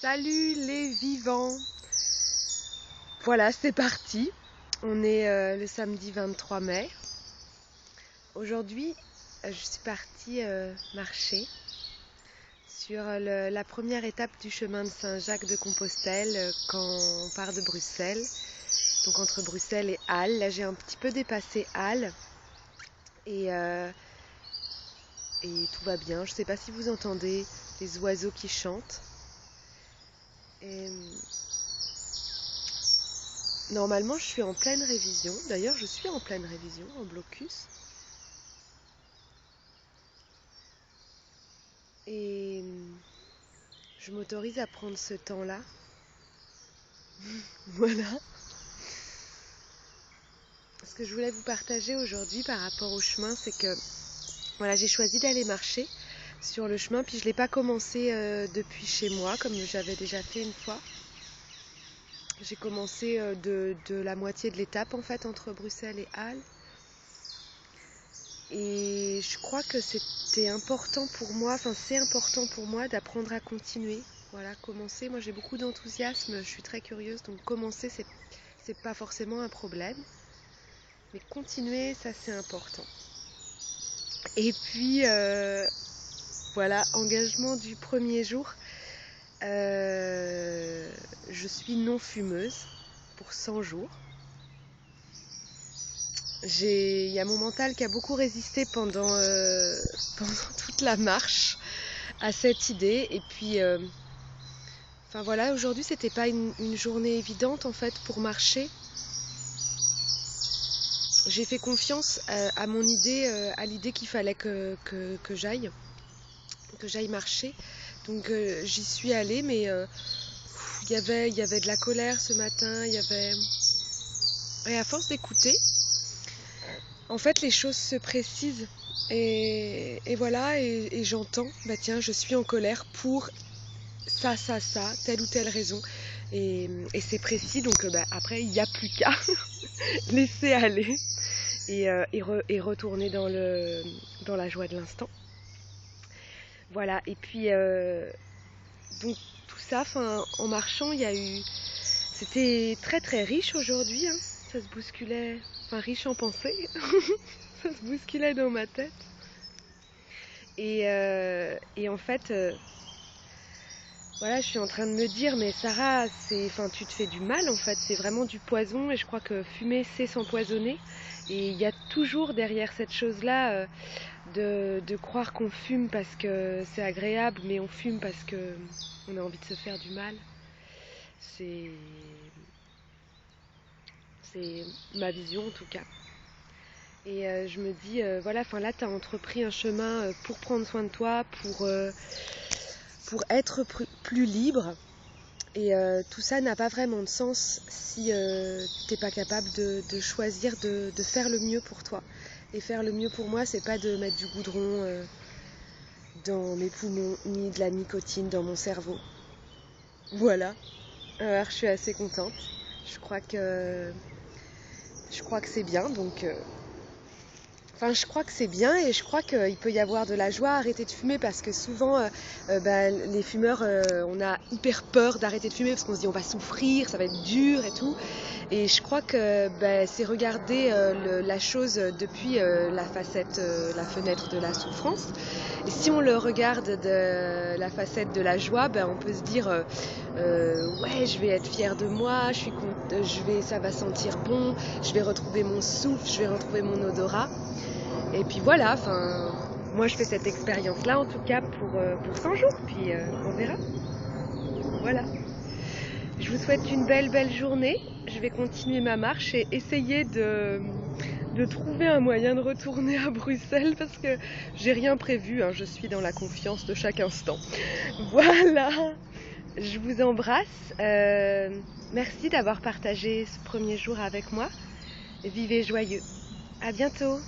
Salut les vivants! Voilà, c'est parti. On est le samedi 23 mai. Aujourd'hui, je suis partie marcher sur la première étape du chemin de Saint-Jacques de Compostelle quand on part de Bruxelles. Donc entre Bruxelles et Halle. Là, j'ai un petit peu dépassé Halle et tout va bien. Je ne sais pas si vous entendez les oiseaux qui chantent. Et normalement, je suis en pleine révision. D'ailleurs, je suis en pleine révision, en blocus. Et je m'autorise à prendre ce temps-là. Voilà. Ce que je voulais vous partager aujourd'hui par rapport au chemin, c'est que voilà, j'ai choisi d'aller marcher sur le chemin, puis je ne l'ai pas commencé depuis chez moi, comme j'avais déjà fait une fois. J'ai commencé de la moitié de l'étape, en fait, entre Bruxelles et Halle. Et je crois que c'était important pour moi, enfin c'est important pour moi d'apprendre à continuer. Voilà, commencer, moi j'ai beaucoup d'enthousiasme, je suis très curieuse, donc commencer c'est pas forcément un problème. Mais continuer, ça c'est important. Et puis voilà, engagement du premier jour. Je suis non fumeuse pour 100 jours. Il y a mon mental qui a beaucoup résisté pendant toute la marche à cette idée. Et puis, enfin voilà, aujourd'hui c'était pas une journée évidente en fait pour marcher. J'ai fait confiance à mon idée, à l'idée qu'il fallait que j'aille marcher. Donc j'y suis allée, mais il y avait de la colère ce matin. Et à force d'écouter, en fait, les choses se précisent. Et voilà, et j'entends, bah tiens, je suis en colère pour ça, telle ou telle raison. Et c'est précis, donc bah, après, il n'y a plus qu'à laisser aller et retourner dans la joie de l'instant. Voilà, et puis, donc tout ça, en marchant, c'était très très riche aujourd'hui, hein. Ça se bousculait, enfin riche en pensées. Ça se bousculait dans ma tête. Et en fait, voilà, je suis en train de me dire, mais Sarah, tu te fais du mal en fait, c'est vraiment du poison. Et je crois que fumer, c'est s'empoisonner. Et il y a toujours derrière cette chose-là de croire qu'on fume parce que c'est agréable, mais on fume parce qu'on a envie de se faire du mal. C'est ma vision en tout cas. Et je me dis, voilà, là, tu as entrepris un chemin pour prendre soin de toi, pour être plus libre. Et tout ça n'a pas vraiment de sens si tu n'es pas capable de choisir de faire le mieux pour toi. Et faire le mieux pour moi, c'est pas de mettre du goudron dans mes poumons, ni de la nicotine dans mon cerveau. Voilà. Alors, je suis assez contente. Je crois que c'est bien, donc... Enfin, je crois que c'est bien et je crois qu'il peut y avoir de la joie à arrêter de fumer parce que souvent, les fumeurs, on a hyper peur d'arrêter de fumer parce qu'on se dit on va souffrir, ça va être dur et tout. Et je crois que c'est regarder la chose depuis la fenêtre de la souffrance. Et si on le regarde de la facette de la joie, on peut se dire ouais, je vais être fière de moi, ça va sentir bon, je vais retrouver mon souffle, je vais retrouver mon odorat. Et puis voilà, moi je fais cette expérience-là en tout cas pour 100 jours, puis on verra. Voilà. Je vous souhaite une belle journée. Je vais continuer ma marche et essayer de trouver un moyen de retourner à Bruxelles parce que j'ai rien prévu, hein, je suis dans la confiance de chaque instant. Voilà, je vous embrasse. Merci d'avoir partagé ce premier jour avec moi. Vivez joyeux. À bientôt.